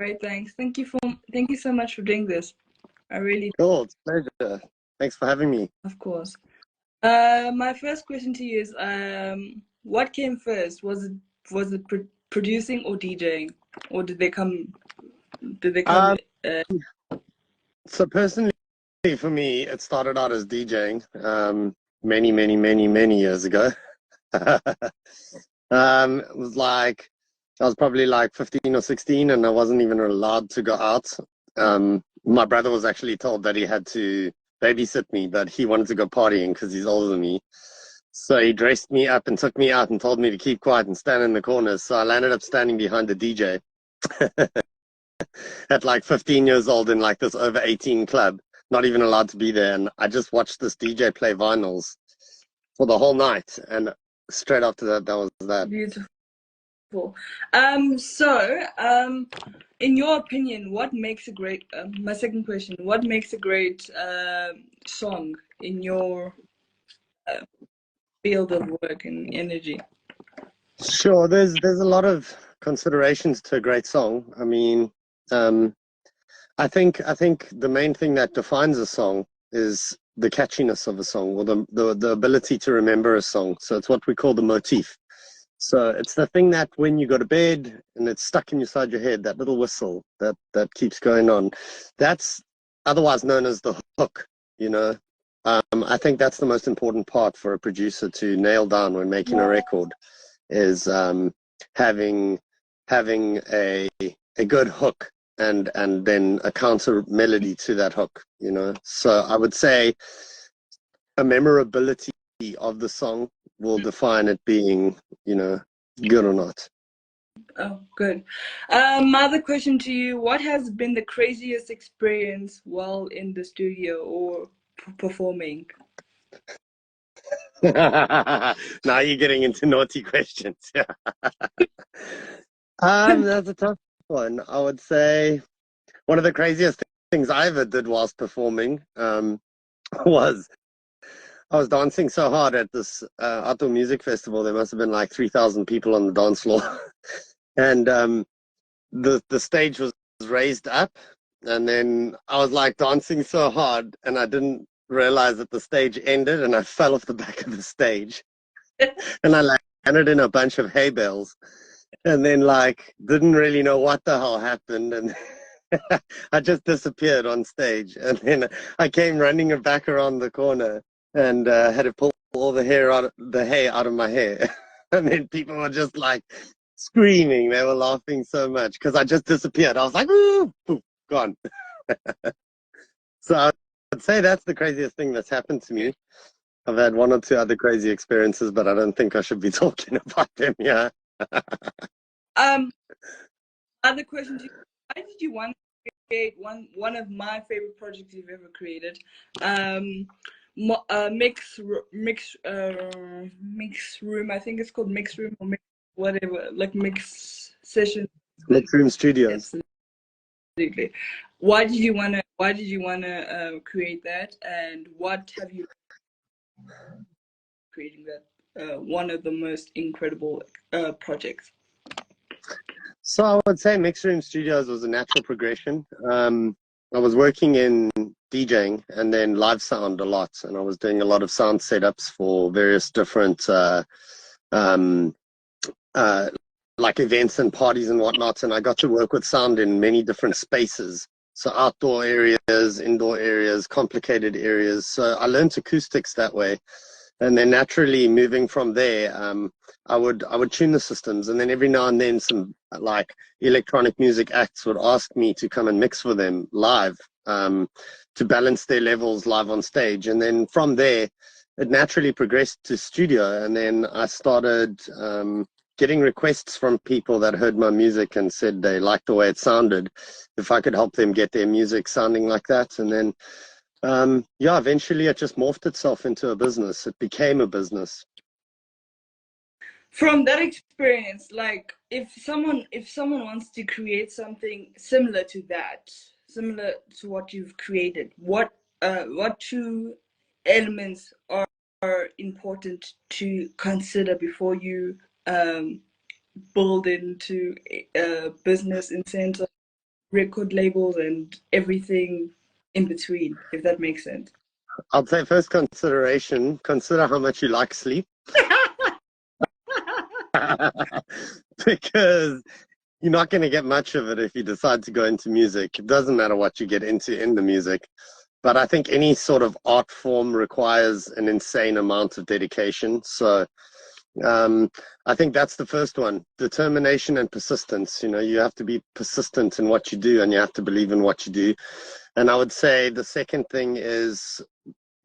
Great, thanks. Thank you so much for doing this. I really, Cool, it's a pleasure. Thanks for having me. of course. My first question to you is, what came first? Was it producing or DJing, or did they come? Did they come? Um, so personally, for me, it started out as DJing, many, many, many, many years ago. It was like I was probably like 15 or 16, and I wasn't even allowed to go out. My brother was actually told that he had to babysit me, but he wanted to go partying because he's older than me. So he dressed me up and took me out and told me to keep quiet and stand in the corners. So I landed up standing behind the DJ at like 15 years old in like this over 18 club, not even allowed to be there. And I just watched this DJ play vinyls for the whole night. And straight after that, that was that. Beautiful. So, in your opinion, what makes a great? My second question: what makes a great song in your uh, field of work and energy? Sure, there's a lot of considerations to a great song. I mean, um, I think the main thing that defines a song is the catchiness of a song, or the ability to remember a song. So it's what we call the motif. So it's the thing that when you go to bed and it's stuck inside your head, that little whistle that keeps going on. That's otherwise known as the hook, you know. I think that's the most important part for a producer to nail down when making a record is having having a good hook and then a counter melody to that hook, you know. So I would say a memorability of the song will define it being, you know, good or not. Oh, good. My other question to you: what has been the craziest experience while in the studio or performing? Now you're getting into naughty questions. That's a tough one. I would say one of the craziest things I ever did whilst performing was I was dancing so hard at this outdoor music festival. There must have been like 3,000 people on the dance floor, and the stage was raised up, and then I was like dancing so hard, and I didn't realize that the stage ended, and I fell off the back of the stage, and I landed in a bunch of hay bales, and then like didn't really know what the hell happened, and I just disappeared on stage, and then I came running back around the corner and had to pull all the hay out of my hair, and then people were just like screaming. They were laughing so much because I just disappeared. I was like, ooh, poof, gone. So I'd say that's the craziest thing that's happened to me. I've had one or two other crazy experiences, but I don't think I should be talking about them. Yeah. Um, Other question to you: why did you want to create one of my favorite projects you've ever created? Mix room. I think it's called mix room or mix whatever, like mix session. Let's Room Studios. Absolutely. Why did you wanna create that? And what have you creating that? One of the most incredible projects. So I would say Mixed Room Studios was a natural progression. I was working in DJing and then live sound a lot, and I was doing a lot of sound setups for various different um, uh, like events and parties and whatnot. And I got to work with sound in many different spaces. So outdoor areas, indoor areas, complicated areas. So I learned acoustics that way. And then naturally moving from there, I would tune the systems, and then every now and then some like electronic music acts would ask me to come and mix for them live, to balance their levels live on stage. And then from there, it naturally progressed to studio, and then I started getting requests from people that heard my music and said they liked the way it sounded, if I could help them get their music sounding like that. And then yeah, eventually it just morphed itself into a business. It became a business. From that experience, like if someone wants to create something similar to that, similar to what you've created, what two elements are important to consider before you build into a business incentive? record labels and everything in between, if that makes sense. I'll say first consideration, consider how much you like sleep. Because you're not going to get much of it if you decide to go into music. It doesn't matter what you get into in the music. But I think any sort of art form requires an insane amount of dedication. So I think that's the first one, determination and persistence. You know, you have to be persistent in what you do and you have to believe in what you do. And I would say the second thing is,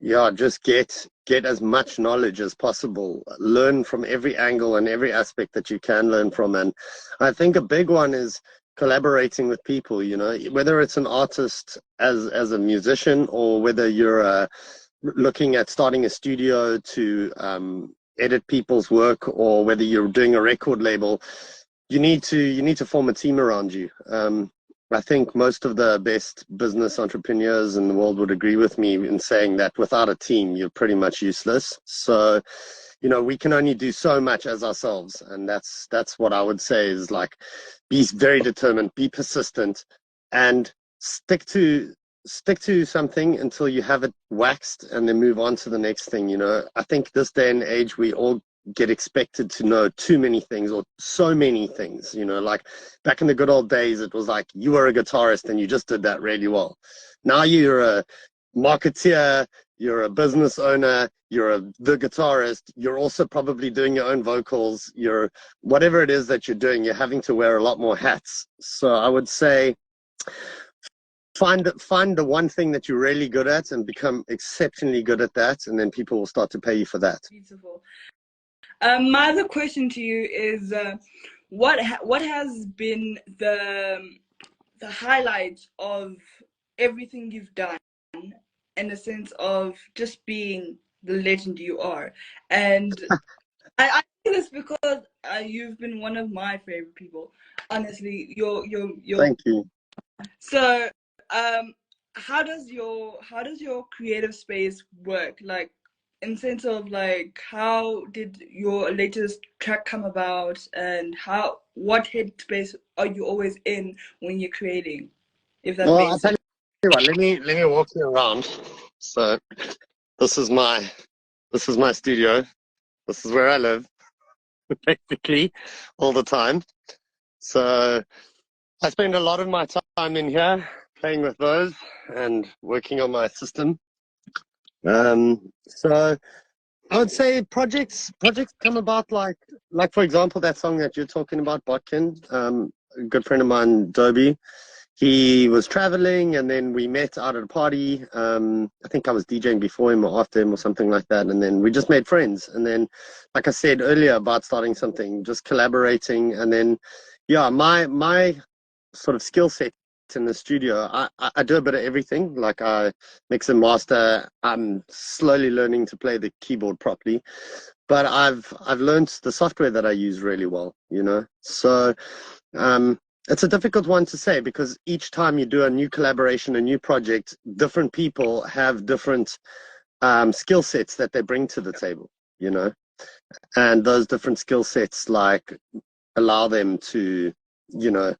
yeah, just get as much knowledge as possible. Learn from every angle and every aspect that you can learn from. And I think a big one is collaborating with people, you know, whether it's an artist as a musician or whether you're looking at starting a studio to edit people's work, or whether you're doing a record label, you need to form a team around you. I think most of the best business entrepreneurs in the world would agree with me in saying that without a team, you're pretty much useless. So, you know, we can only do so much as ourselves. And that's what I would say is, like, be very determined, be persistent, and stick to something until you have it waxed, and then move on to the next thing. You know, I think this day and age, we all get expected to know too many things or so many things, you know, like back in the good old days, it was like you were a guitarist and you just did that really well. Now you're a marketeer, you're a business owner, you're the guitarist, you're also probably doing your own vocals, you're whatever it is that you're doing, you're having to wear a lot more hats. So I would say find the one thing that you're really good at and become exceptionally good at that, and then people will start to pay you for that. Beautiful. My other question to you is, what has been the highlight of everything you've done, in the sense of just being the legend you are? And I say this because you've been one of my favorite people. Honestly, you're Thank you. So, how does your creative space work? Like, in sense of like, how did your latest track come about, and what headspace are you always in when you're creating? If that Well, I'll makes tell sense. you what, let me walk you around. So this is my studio. This is where I live, basically, all the time. So I spend a lot of my time in here playing with those and working on my system. So I would say projects come about like for example, that song that you're talking about, Botkin. A good friend of mine, Dobie, he was traveling, and then we met out at a party. I think I was DJing before him or after him or something like that, and then we just made friends. And then, like I said earlier about starting something, just collaborating. And then, yeah, my sort of skill set in the studio, I do a bit of everything. Like, I mix and master. I'm slowly learning to play the keyboard properly, but I've learned the software that I use really well, you know. So it's a difficult one to say, because each time you do a new collaboration, a new project, different people have different skill sets that they bring to the table, you know, and those different skill sets like allow them to, you know,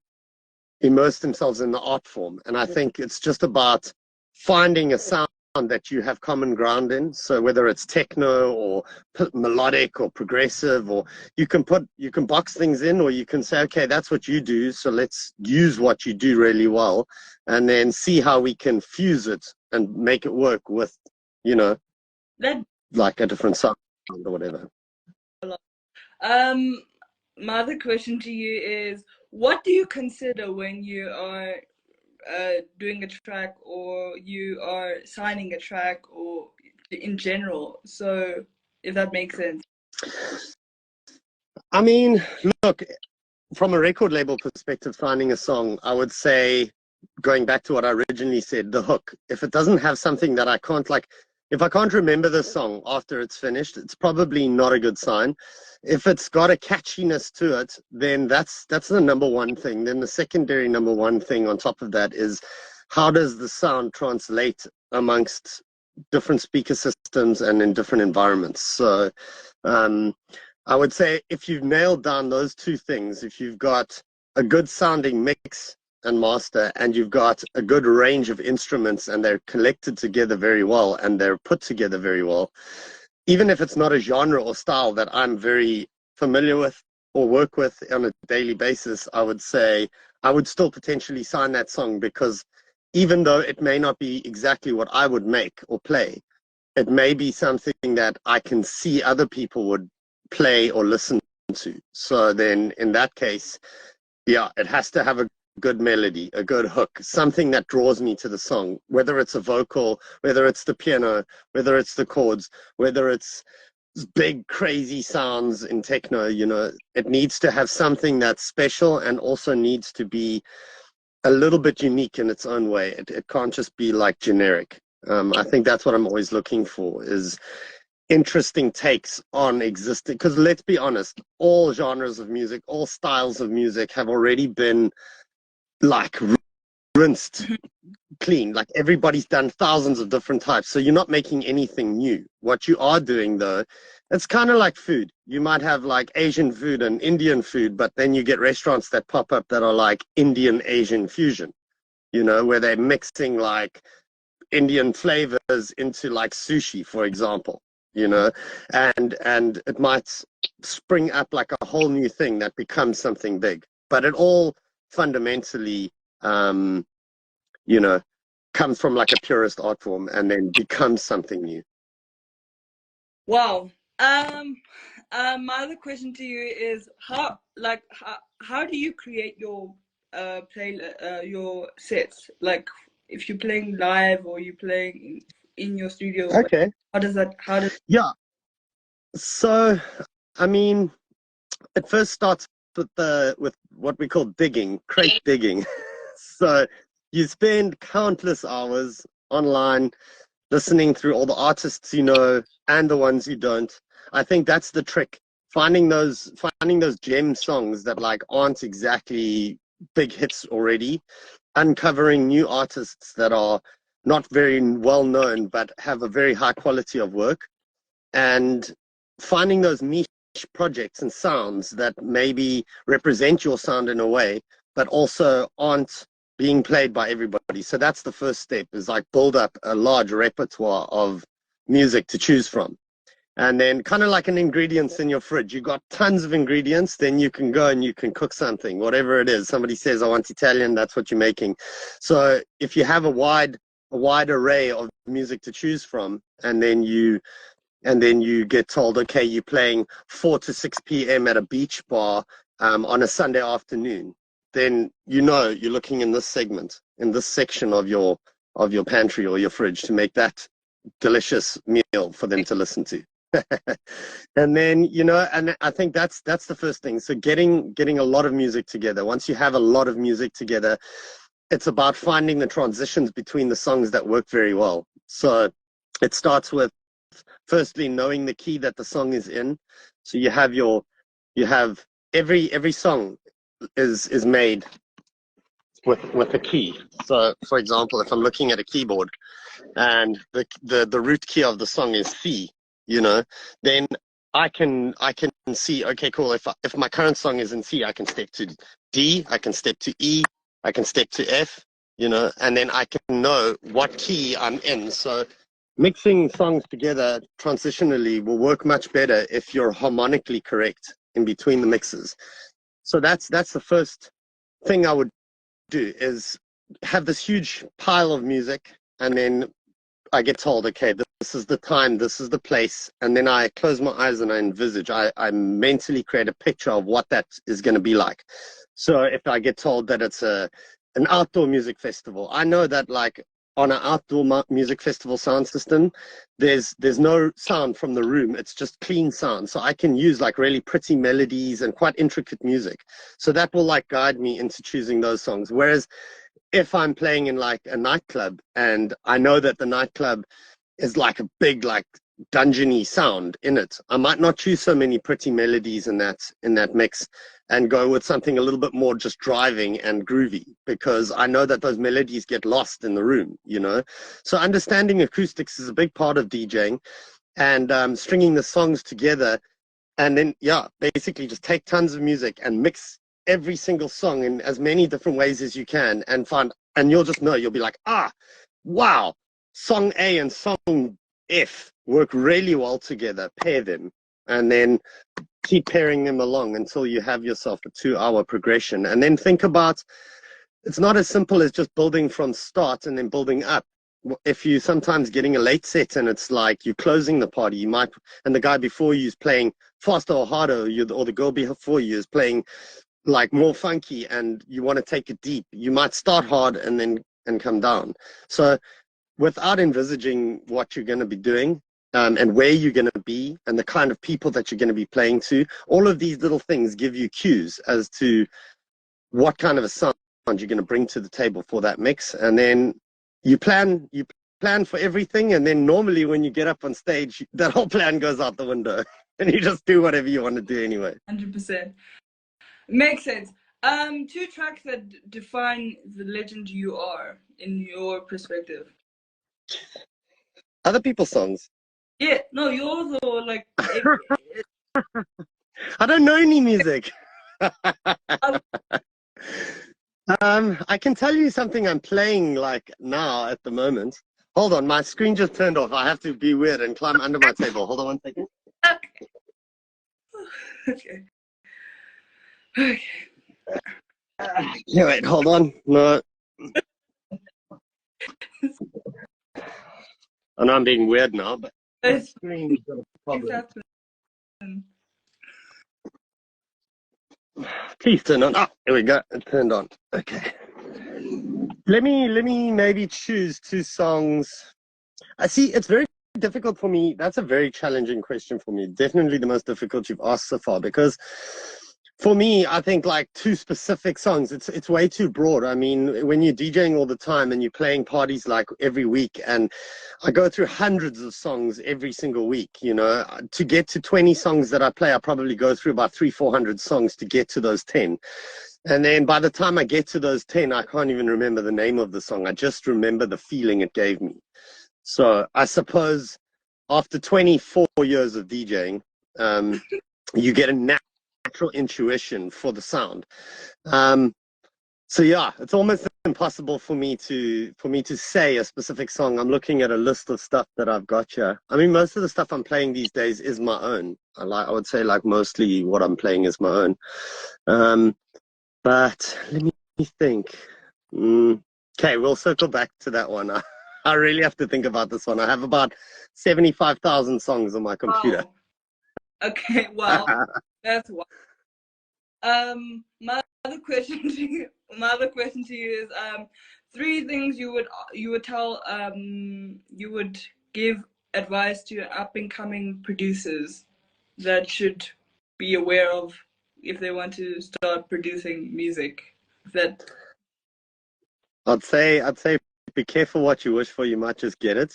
immerse themselves in the art form. And I think it's just about finding a sound that you have common ground in. So whether it's techno or melodic or progressive, or you can box things in, or you can say, okay, that's what you do, so let's use what you do really well, and then see how we can fuse it and make it work with, you know, That like a different sound or whatever. um, my other question to you is, what do you consider when you are doing a track, or you are signing a track, or in general? So, if that makes sense. I mean, look, from a record label perspective, signing a song, I would say, going back to what I originally said, the hook. If it doesn't have something that I can't, like, if I can't remember the song after it's finished, it's probably not a good sign. If it's got a catchiness to it, then that's the number one thing. Then the secondary number one thing on top of that is, how does the sound translate amongst different speaker systems and in different environments? So I would say if you've nailed down those two things, if you've got a good sounding mix and master, and you've got a good range of instruments, and they're collected together very well, and they're put together very well, even if it's not a genre or style that I'm very familiar with or work with on a daily basis, I would say I would still potentially sign that song, because even though it may not be exactly what I would make or play, it may be something that I can see other people would play or listen to. So then in that case, yeah, it has to have a good melody, a good hook, something that draws me to the song, whether it's a vocal, whether it's the piano, whether it's the chords, whether it's big crazy sounds in techno. It needs to have something that's special, and also needs to be a little bit unique in its own way. It can't just be like generic. I think that's what I'm always looking for, is interesting takes on existing, because let's be honest, all genres of music, all styles of music have already been like rinsed clean. Like everybody's done thousands of different types, so you're not making anything new. What you are doing though, it's kind of like food. You might have like Asian food and Indian food, but then you get restaurants that pop up that are like Indian Asian fusion, where they're mixing like Indian flavors into like sushi, for example, and it might spring up like a whole new thing that becomes something big. But it all fundamentally, comes from like a purist art form and then becomes something new. Wow. My other question to you is how do you create your your sets? Like if you're playing live or you're playing in your studio, Okay. how does Yeah. So, I mean, it first starts with what we call digging, crate digging. So you spend countless hours online listening through all the artists and the ones you don't. I think that's the trick. Finding those gem songs that like aren't exactly big hits already, uncovering new artists that are not very well known but have a very high quality of work, and finding those niche projects and sounds that maybe represent your sound in a way, but also aren't being played by everybody. So that's the first step, is like build up a large repertoire of music to choose from. And then kind of like an ingredients in your fridge, you got tons of ingredients, then you can go and you can cook something, whatever it is. Somebody says, I want Italian, that's what you're making. So if you have a wide array of music to choose from, and then you get told, okay, you're playing 4 to 6 p.m. at a beach bar on a Sunday afternoon, then you're looking in this segment, in this section of your pantry or your fridge, to make that delicious meal for them to listen to. And then and I think that's the first thing. So getting a lot of music together. Once you have a lot of music together, it's about finding the transitions between the songs that work very well. So it starts with firstly knowing the key that the song is in. So you have every song is made with a key. So for example, if I'm looking at a keyboard and the root key of the song is C, then I can see, okay, cool, if my current song is in C, I can step to D, I can step to E, I can step to F, and then I can know what key I'm in. So mixing songs together transitionally will work much better if you're harmonically correct in between the mixes. So that's the first thing I would do, is have this huge pile of music, and then I get told, okay, this is the time, this is the place, and then I close my eyes and I envisage, I mentally create a picture of what that is going to be like. So if I get told that it's an outdoor music festival, I know that like on an outdoor music festival sound system, there's no sound from the room, it's just clean sound. So I can use like really pretty melodies and quite intricate music. So that will like guide me into choosing those songs. Whereas if I'm playing in like a nightclub and I know that the nightclub is like a big like dungeony sound in it, I might not choose so many pretty melodies in that mix, and go with something a little bit more just driving and groovy, because I know that those melodies get lost in the room. So understanding acoustics is a big part of DJing, and stringing the songs together, and then basically just take tons of music and mix every single song in as many different ways as you can, and you'll just know, you'll be like, wow, song A and song F work really well together, pair them, and then keep pairing them along until you have yourself a 2-hour progression. And then think about, it's not as simple as just building from start and then building up. If you sometimes getting a late set and it's like you're closing the party, you might, and the guy before you is playing faster or harder, or the girl before you is playing like more funky, and you want to take it deep, you might start hard and then come down. So without envisaging what you're going to be doing, and where you're going to be and the kind of people that you're going to be playing to, all of these little things give you cues as to what kind of a sound you're going to bring to the table for that mix. And then you plan for everything, and then normally when you get up on stage, that whole plan goes out the window and you just do whatever you want to do anyway. 100%. Makes sense. 2 tracks that define the legend you are in your perspective. Other people's songs. Yeah, no, yours, or like I don't know any music. I can tell you something I'm playing like now at the moment. Hold on, my screen just turned off. I have to be weird and climb under my table. Hold on 1 second. Okay. Okay. Yeah, wait, hold on. No. I know I'm being weird now, but the screen's got a problem. Please turn on. Ah, there we go. It turned on. Okay. Let me maybe choose 2 songs. I see it's very difficult for me. That's a very challenging question for me. Definitely the most difficult you've asked so far, because for me, I think like 2 specific songs, it's way too broad. I mean, when you're DJing all the time and you're playing parties like every week, and I go through hundreds of songs every single week, you know, to get to 20 songs that I play, I probably go through about 300-400 songs to get to those 10. And then by the time I get to those 10, I can't even remember the name of the song. I just remember the feeling it gave me. So I suppose after 24 years of DJing, you get a natural intuition for the sound. So yeah, it's almost impossible for me to say a specific song. I'm looking at a list of stuff that I've got here. I mean, most of the stuff I'm playing these days is my own. I would say like mostly what I'm playing is my own. But let me think. Okay, we'll circle back to that one. I really have to think about this one. I have about 75,000 songs on my computer. Wow. Okay, well, that's wild. My other question to you is 3 things you would tell you would give advice to up and coming producers that should be aware of if they want to start producing music. That I'd say be careful what you wish for, you might just get it.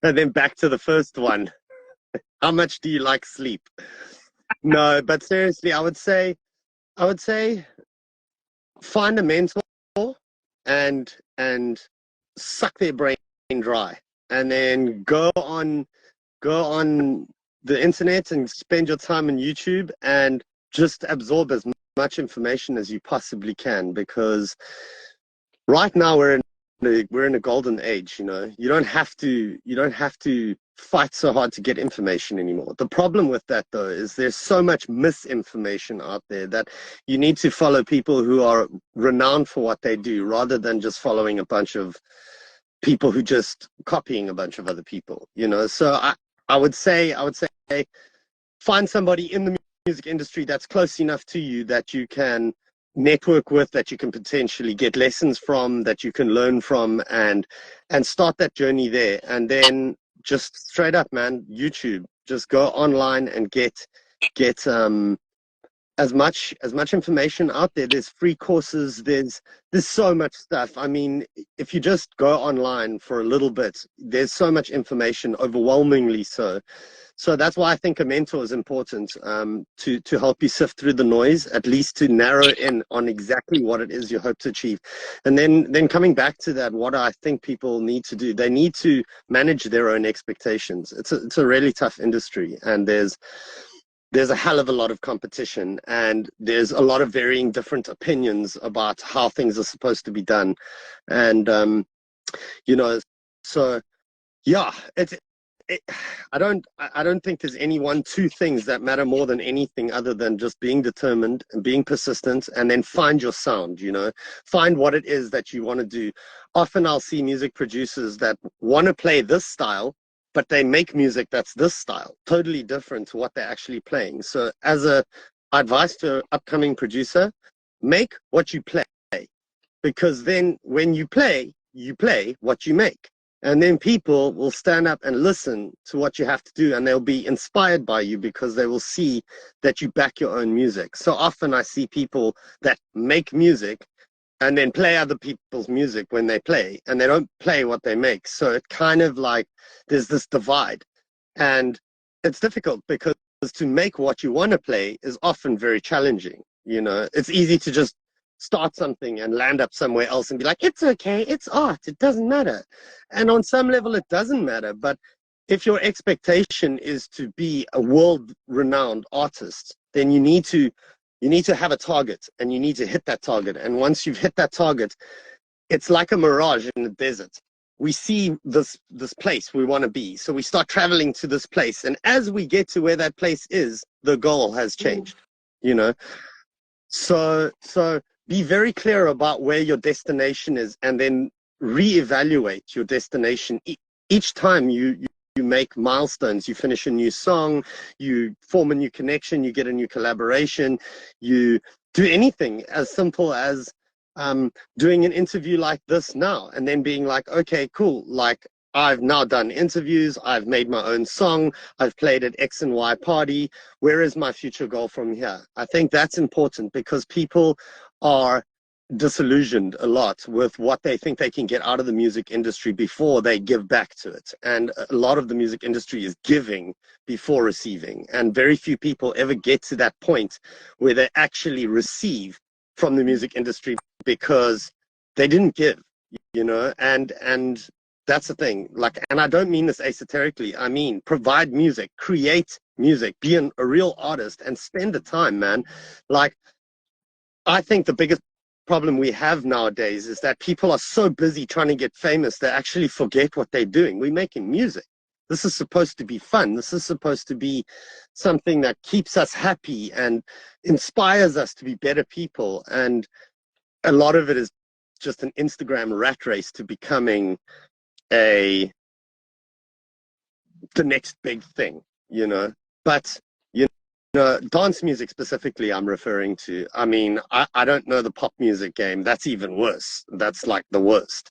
And then back to the first one. How much do you like sleep? No, but seriously, I would say find a mentor and suck their brain dry, and then go on the internet and spend your time on YouTube and just absorb as much information as you possibly can, because right now we're in a golden age. You know, you don't have to fight so hard to get information anymore. The problem with that, though, is there's so much misinformation out there that you need to follow people who are renowned for what they do, rather than just following a bunch of people who just copying a bunch of other people, you know. So I would say find somebody in the music industry that's close enough to you that you can network with, that you can potentially get lessons from, that you can learn from, and start that journey there. And then just straight up, man, YouTube, just go online and get as much information out there. There's free courses, there's so much stuff. I mean, if you just go online for a little bit, there's so much information, overwhelmingly so. So that's why I think a mentor is important, to help you sift through the noise, at least to narrow in on exactly what it is you hope to achieve. And then coming back to that, what I think people need to do, they need to manage their own expectations. It's a really tough industry, and there's there's a hell of a lot of competition, and there's a lot of varying different opinions about how things are supposed to be done. And you know, so yeah, it, I don't think there's any one, two things that matter more than anything other than just being determined and being persistent, and then find your sound, find what it is that you want to do. Often I'll see music producers that want to play this style, but they make music that's this style, totally different to what they're actually playing. So as a advice to an upcoming producer, make what you play, because then when you play what you make. And then people will stand up and listen to what you have to do, and they'll be inspired by you because they will see that you back your own music. So often I see people that make music and then play other people's music when they play, and they don't play what they make. So it kind of like there's this divide, and it's difficult because to make what you want to play is often very challenging. It's easy to just start something and land up somewhere else and be like, it's okay, it's art, it doesn't matter. And on some level it doesn't matter, but if your expectation is to be a world-renowned artist, then you need to have a target, and you need to hit that target. And once you've hit that target, it's like a mirage in the desert. We see this place we want to be, so we start traveling to this place, and as we get to where that place is, the goal has changed. So be very clear about where your destination is, and then reevaluate your destination each time you make milestones. You finish a new song, you form a new connection, you get a new collaboration, you do anything as simple as doing an interview like this now, and then being like, okay, cool, like I've now done interviews, I've made my own song, I've played at X and Y party. Where is my future goal from here? I think that's important, because people are disillusioned a lot with what they think they can get out of the music industry before they give back to it. And a lot of the music industry is giving before receiving. And very few people ever get to that point where they actually receive from the music industry because they didn't give, and that's the thing. And I don't mean this esoterically. I mean, provide music, create music, be a real artist, and spend the time, man. I think the biggest problem we have nowadays is that people are so busy trying to get famous, they actually forget what they're doing. We're making music. This is supposed to be fun. This is supposed to be something that keeps us happy and inspires us to be better people. And a lot of it is just an Instagram rat race to becoming the next big thing, But dance music specifically I'm referring to. I mean, I don't know the pop music game. That's even worse. That's like the worst.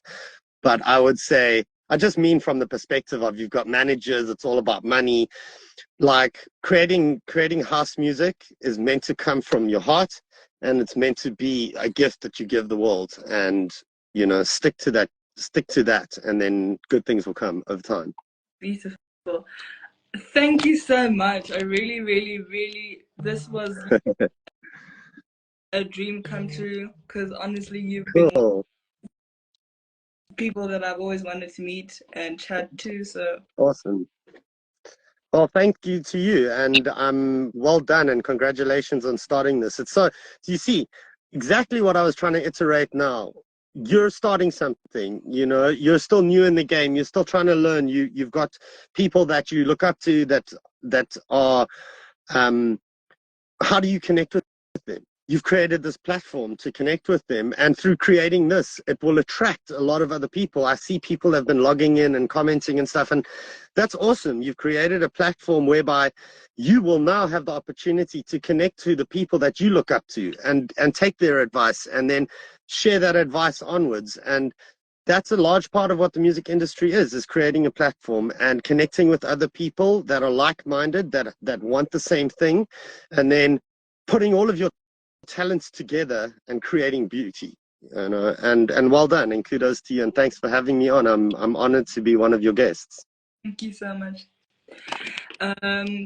But I would say, I just mean from the perspective of, you've got managers, it's all about money. Like creating house music is meant to come from your heart, and it's meant to be a gift that you give the world. And stick to that, and then good things will come over time. Beautiful. Thank you so much. I really, really, really, this was a dream come true, because honestly, you've been one of the people that I've always wanted to meet and chat to. So awesome. Well, thank you to you, and well done, and congratulations on starting this. So you see exactly what I was trying to iterate now. You're starting something, you're still new in the game, you're still trying to learn. You've got people that you look up to that are how do you connect with them? You've created this platform to connect with them, and through creating this, it will attract a lot of other people. I see people have been logging in and commenting and stuff, and that's awesome. You've created a platform whereby you will now have the opportunity to connect to the people that you look up to, and take their advice, and then share that advice onwards. And that's a large part of what the music industry is creating a platform and connecting with other people that are like-minded, that want the same thing, and then putting all of your talents together and creating beauty. And well done, and kudos to you, and thanks for having me on. I'm honored to be one of your guests. Thank you so much.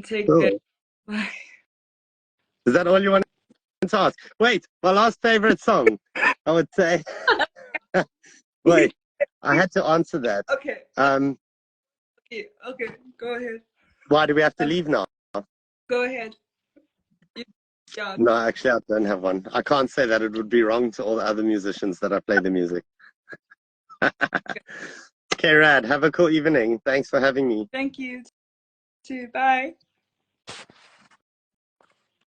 Take Cool. care. Bye. Is that all you want to ask? Wait, my last favorite song, I would say. Wait, I had to answer that. Okay. Okay, go ahead. Why do we have to leave now? Go ahead. Yeah. No, actually, I don't have one. I can't say that. It would be wrong to all the other musicians that I play the music. Okay, Rad, have a cool evening. Thanks for having me. Thank you too. Bye.